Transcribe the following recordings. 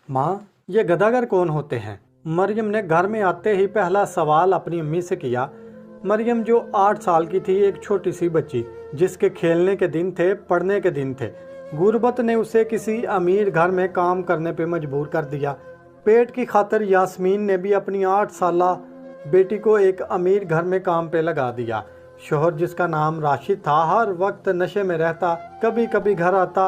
माँ, ये गदागर कौन होते हैं? मरियम ने घर में आते ही पहला सवाल अपनी अम्मी से किया। मरियम जो 8 साल की थी, एक छोटी सी बच्ची जिसके खेलने के दिन थे, पढ़ने के दिन थे। गुर्बत ने उसे किसी अमीर घर में काम करने पे मजबूर कर दिया। पेट की खातिर यास्मीन ने भी अपनी 8 साला बेटी को एक अमीर घर में काम पे लगा दिया। शोहर जिसका नाम राशिद था हर वक्त नशे में रहता, कभी कभी घर आता,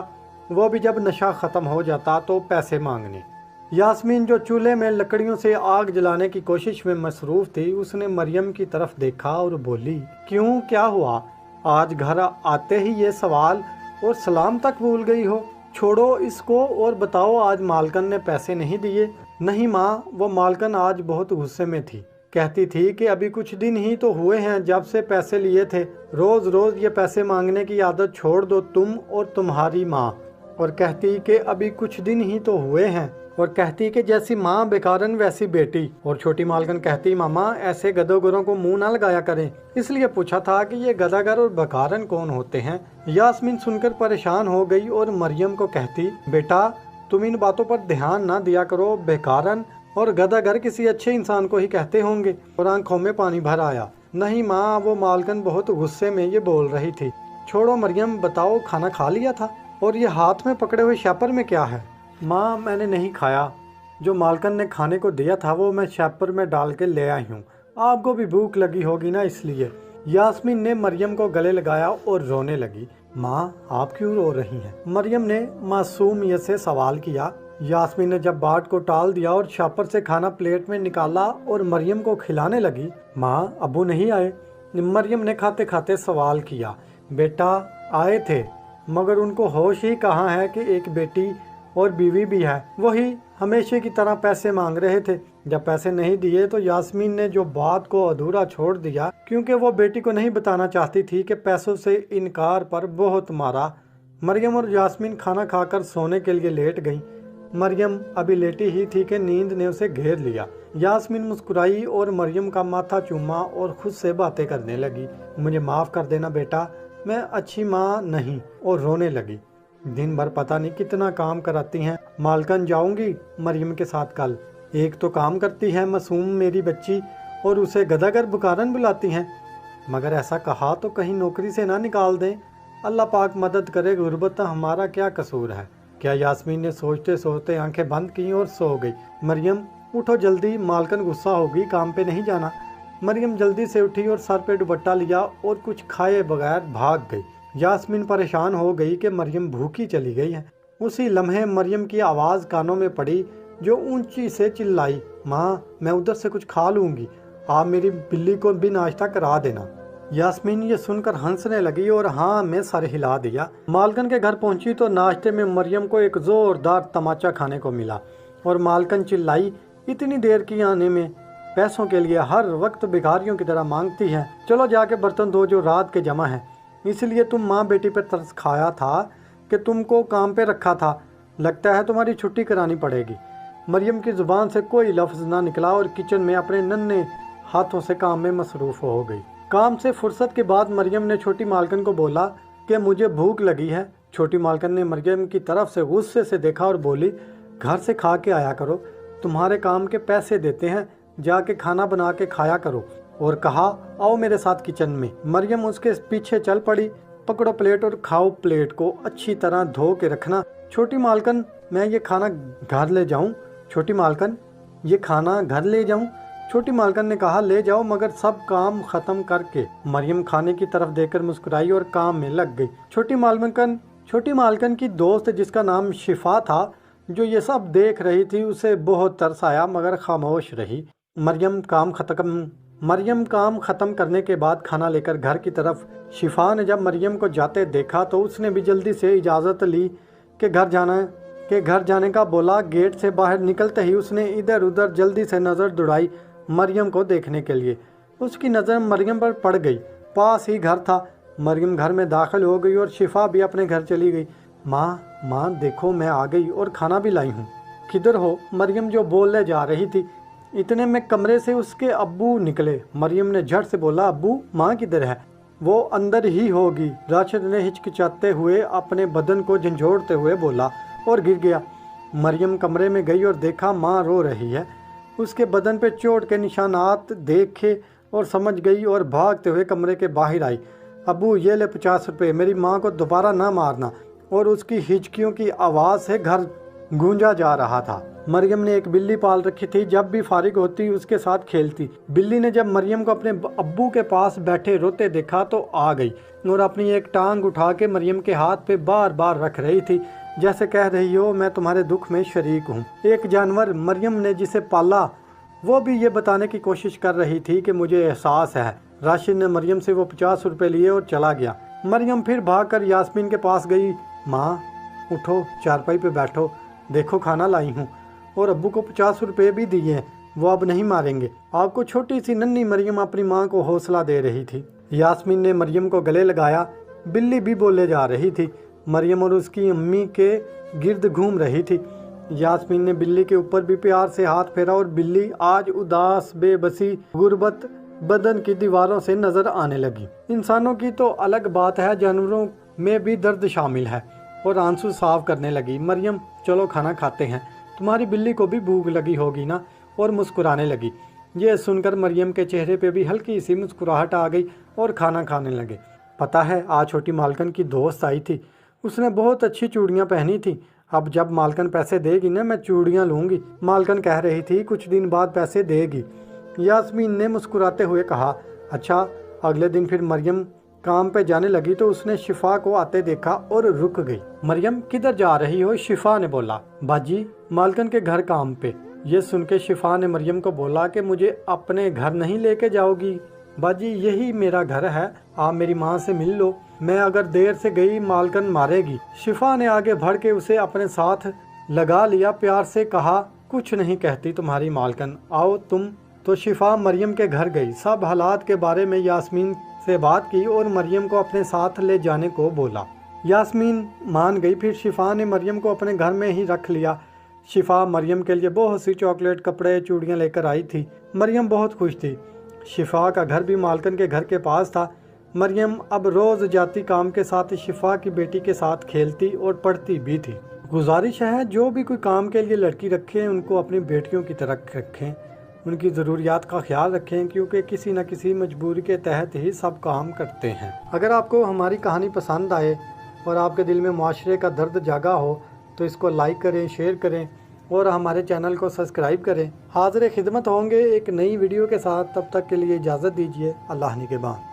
वो भी जब नशा ख़त्म हो जाता तो पैसे मांगने। यास्मीन जो चूल्हे में लकड़ियों से आग जलाने की कोशिश में मसरूफ़ थी, उसने मरियम की तरफ देखा और बोली, क्यों, क्या हुआ? आज घर आते ही ये सवाल और सलाम तक भूल गई हो? छोड़ो इसको और बताओ, आज मालकन ने पैसे नहीं दिए? नहीं माँ, वो मालकन आज बहुत गुस्से में थी। कहती थी कि अभी कुछ दिन ही तो हुए हैं जब से पैसे लिए थे, रोज़ रोज़ ये पैसे मांगने की आदत छोड़ दो तुम और तुम्हारी माँ। और कहती कि अभी कुछ दिन ही तो हुए हैं, और कहती कि जैसी माँ बेकारन वैसी बेटी। और छोटी मालकन कहती, मामा ऐसे गदोगरों को मुंह ना लगाया करें, इसलिए पूछा था कि ये गदागर और बेकारन कौन होते हैं। यास्मीन सुनकर परेशान हो गई और मरियम को कहती, बेटा तुम इन बातों पर ध्यान ना दिया करो, बेकारन और गदागर किसी अच्छे इंसान को ही कहते होंगे। और आंखों में पानी भर आया। नहीं माँ, वो मालकन बहुत गुस्से में ये बोल रही थी। छोड़ो मरियम, बताओ खाना खा लिया था? और ये हाथ में पकड़े हुए शैपर में क्या है? माँ, मैंने नहीं खाया, जो मालकन ने खाने को दिया था वो मैं शैपर में डाल के ले आई हूँ। आपको भी भूख लगी होगी ना, इसलिए। यास्मीन ने मरियम को गले लगाया और रोने लगी। माँ, आप क्यों रो रही हैं? मरियम ने मासूमियत से सवाल किया। यास्मीन ने जब बात को टाल दिया और शैपर से खाना प्लेट में निकाला और मरियम को खिलाने लगी। माँ, अब्बू नहीं आए? मरियम ने खाते खाते सवाल किया। बेटा आए थे, मगर उनको होश ही कहाँ है कि एक बेटी और बीवी भी है। वही हमेशा की तरह पैसे मांग रहे थे। जब पैसे नहीं दिए तो यास्मीन ने जो बात को अधूरा छोड़ दिया, क्योंकि वो बेटी को नहीं बताना चाहती थी कि पैसों से इनकार पर बहुत मारा। मरियम और यास्मीन खाना खाकर सोने के लिए लेट गईं। मरियम अभी लेटी ही थी कि नींद ने उसे घेर लिया। यास्मीन मुस्कुराई और मरियम का माथा चूमा और खुद से बातें करने लगी। मुझे माफ़ कर देना बेटा, मैं अच्छी माँ नहीं। और रोने लगी। दिन भर पता नहीं कितना काम कराती हैं। मालकन जाऊंगी मरियम के साथ कल। एक तो काम करती है मासूम मेरी बच्ची, और उसे गदागर बुकारन बुलाती हैं। मगर ऐसा कहा तो कहीं नौकरी से ना निकाल दें। अल्लाह पाक मदद करे, गुर्बत हमारा क्या कसूर है? क्या? यास्मीन ने सोचते सोचते आंखें बंद की और सो गई। मरियम उठो जल्दी, मालकन गुस्सा होगी, काम पे नहीं जाना। मरियम जल्दी से उठी और सर पे दुपट्टा लिया और कुछ खाए बगैर भाग गई। यास्मीन परेशान हो गई कि मरियम भूखी चली गई है। उसी लम्हे मरियम की आवाज़ कानों में पड़ी, जो ऊंची से चिल्लाई, माँ मैं उधर से कुछ खा लूँगी, आप मेरी बिल्ली को भी नाश्ता करा देना। यास्मीन ये सुनकर हंसने लगी और हाँ में सर हिला दिया। मालकन के घर पहुंची तो नाश्ते में मरियम को एक ज़ोरदार तमाचा खाने को मिला और मालकन चिल्लाई, इतनी देर की आने में? पैसों के लिए हर वक्त भिखारियों की तरह मांगती है। चलो जाके बर्तन धो जो रात के जमा है। इसलिए तुम माँ बेटी पर तरस खाया था कि तुमको काम पे रखा था। लगता है तुम्हारी छुट्टी करानी पड़ेगी। मरियम की ज़ुबान से कोई लफ्ज़ ना निकला और किचन में अपने नन्हे हाथों से काम में मसरूफ़ हो गई। काम से फुर्सत के बाद मरियम ने छोटी मालकन को बोला कि मुझे भूख लगी है। छोटी मालकन ने मरियम की तरफ से गुस्से से देखा और बोली, घर से खा के आया करो, तुम्हारे काम के पैसे देते हैं, जाके खाना बना के खाया करो। और कहा, आओ मेरे साथ किचन में। मरियम उसके पीछे चल पड़ी। पकड़ो प्लेट और खाओ, प्लेट को अच्छी तरह धो के रखना। छोटी मालकन, मैं ये खाना घर ले जाऊं? छोटी मालकन, ये खाना घर ले जाऊं? छोटी मालकन ने कहा, ले जाओ, मगर सब काम खत्म करके। मरियम खाने की तरफ देखकर मुस्कुराई और काम में लग गई। छोटी मालकन की दोस्त जिसका नाम शिफा था, जो ये सब देख रही थी, उसे बहुत तरस आया मगर खामोश रही। मरियम काम ख़त्म करने के बाद खाना लेकर घर की तरफ। शिफा ने जब मरियम को जाते देखा तो उसने भी जल्दी से इजाज़त ली कि घर जाने का बोला। गेट से बाहर निकलते ही उसने इधर उधर जल्दी से नज़र दौड़ाई मरियम को देखने के लिए। उसकी नज़र मरियम पर पड़ गई। पास ही घर था। मरियम घर में दाखिल हो गई और शिफा भी अपने घर चली गई। माँ देखो, मैं आ गई और खाना भी लाई हूँ। किधर हो? मरियम जो बोलने जा रही थी, इतने में कमरे से उसके अब्बू निकले। मरियम ने झट से बोला, अब्बू, माँ किधर है? वो अंदर ही होगी। राशिद ने हिचकिचाते हुए अपने बदन को झंझोड़ते हुए बोला और गिर गया। मरियम कमरे में गई और देखा माँ रो रही है। उसके बदन पे चोट के निशानात देखे और समझ गई और भागते हुए कमरे के बाहर आई। अबू ये ले 50 रुपये, मेरी माँ को दोबारा ना मारना। और उसकी हिचकियों की आवाज़ से घर गूंजा जा रहा था। मरियम ने एक बिल्ली पाल रखी थी, जब भी फारिग होती उसके साथ खेलती। बिल्ली ने जब मरियम को अपने अब्बू के पास बैठे रोते देखा तो आ गई और अपनी एक टांग उठा के मरियम के हाथ पे बार बार रख रही थी, जैसे कह रही हो मैं तुम्हारे दुख में शरीक हूँ। एक जानवर मरियम ने जिसे पाला वो भी ये बताने की कोशिश कर रही थी कि मुझे एहसास है। राशिद ने मरियम से वो 50 रुपये लिए और चला गया। मरियम फिर भागकर यास्मीन के पास गई। माँ उठो, चारपाई पे बैठो, देखो खाना लाई हूँ, और अब्बू को 50 रुपये भी दिए हैं, वो अब नहीं मारेंगे आपको। छोटी सी नन्ही मरियम अपनी माँ को हौसला दे रही थी। यास्मीन ने मरियम को गले लगाया। बिल्ली भी बोले जा रही थी। मरियम और उसकी अम्मी के गिर्द घूम रही थी। यास्मीन ने बिल्ली के ऊपर भी प्यार से हाथ फेरा और बिल्ली आज उदास, बेबसी, गुर्बत बदन की दीवारों से नजर आने लगी। इंसानों की तो अलग बात है, जानवरों में भी दर्द शामिल है। और आंसू साफ करने लगी। मरियम चलो खाना खाते हैं, तुम्हारी बिल्ली को भी भूख लगी होगी ना। और मुस्कुराने लगी। ये सुनकर मरियम के चेहरे पे भी हल्की सी मुस्कुराहट आ गई और खाना खाने लगे। पता है आज छोटी मालकन की दोस्त आई थी, उसने बहुत अच्छी चूड़ियाँ पहनी थी। अब जब मालकन पैसे देगी ना मैं चूड़ियाँ लूँगी। मालकन कह रही थी कुछ दिन बाद पैसे देगी। यास्मीन ने मुस्कुराते हुए कहा। अच्छा। अगले दिन फिर मरियम काम पे जाने लगी तो उसने शिफा को आते देखा और रुक गई। मरियम किधर जा रही हो? शिफा ने बोला। बाजी मालकन के घर काम पे। ये सुन के शिफा ने मरियम को बोला कि मुझे अपने घर नहीं लेके जाओगी? बाजी यही मेरा घर है, आप मेरी माँ से मिल लो, मैं अगर देर से गई मालकन मारेगी। शिफा ने आगे बढ़ के उसे अपने साथ लगा लिया, प्यार से कहा कुछ नहीं कहती तुम्हारी मालकन, आओ तुम। तो शिफा मरियम के घर गई, सब हालात के बारे में यास्मीन से बात की और मरियम को अपने साथ ले जाने को बोला। यास्मीन मान गई। फिर शिफा ने मरियम को अपने घर में ही रख लिया। शिफा मरियम के लिए बहुत सी चॉकलेट, कपड़े, चूड़ियाँ लेकर आई थी। मरियम बहुत खुश थी। शिफा का घर भी मालकन के घर के पास था। मरियम अब रोज़ जाती काम के साथ शिफा की बेटी के साथ खेलती और पढ़ती भी थी। गुजारिश है जो भी कोई काम के लिए लड़की रखें उनको अपनी बेटियों की तरह रखें, उनकी ज़रूरियात का ख्याल रखें, क्योंकि किसी न किसी मजबूरी के तहत ही सब काम करते हैं। अगर आपको हमारी कहानी पसंद आए और आपके दिल में मुआशरे का दर्द जागा हो तो इसको लाइक करें, शेयर करें और हमारे चैनल को सब्सक्राइब करें। हाज़िर खिदमत होंगे एक नई वीडियो के साथ, तब तक के लिए इजाज़त दीजिए। अल्लाह निगहबान।